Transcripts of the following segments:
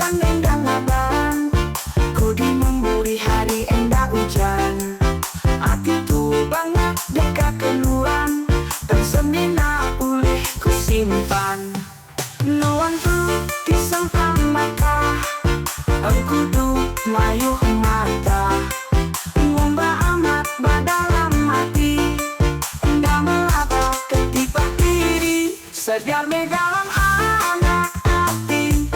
ikan nendang abang, kodi memburi hari endah hujan. Hati tu banyak dekat keluan, tersemina pulih ku simpan. Nuan tu disangka maka, aku tu mayuh mata. Ngomba amat badalam hati, endah melaba ketipak diri. Sedar dalam anak hati,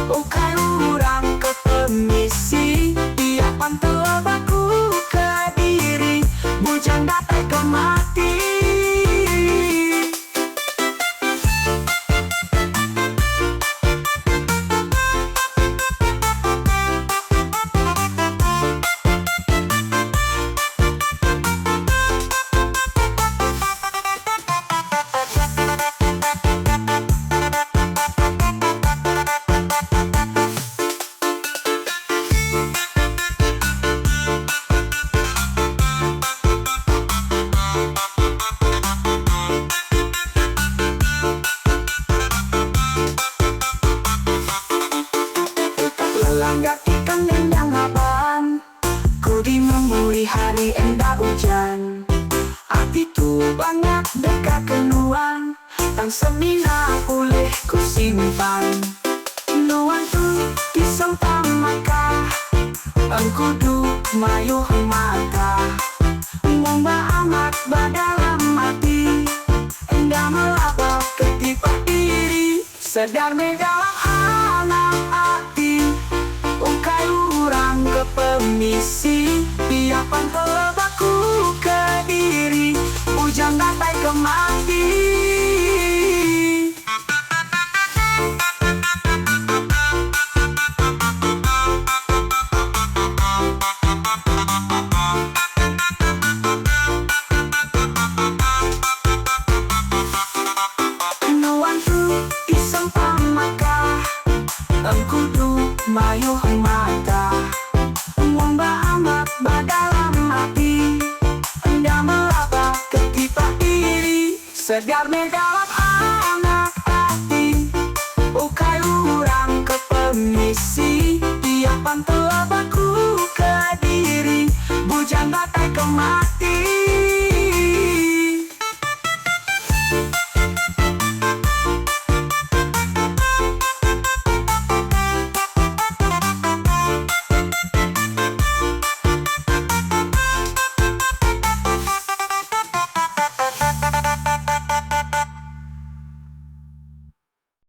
ukai urang ke permisi. Dia pantul baku ke diri, bujang datai ke mati. Langgar ikan nendang abang, kodi memburi hari endah hujan. Hati tu banyak dekat kenuan, tang semina pulih ku simpan. Nuan tu disangka maka, engku du mayuh mata. Ngomba amat badalam hati, endah melaba ketipak diri. Sedar dalam anak hati, ukai urang ke permisi. Dia pantul baku ke diri, bujang datai ke mati. Nuan tu disangka maka, engku du mayuh mata. Ngomba amat badalam hati, endah melaba ketipak diri. Sedar dalam anak hati, ukai urang ke permisi. Dia pantul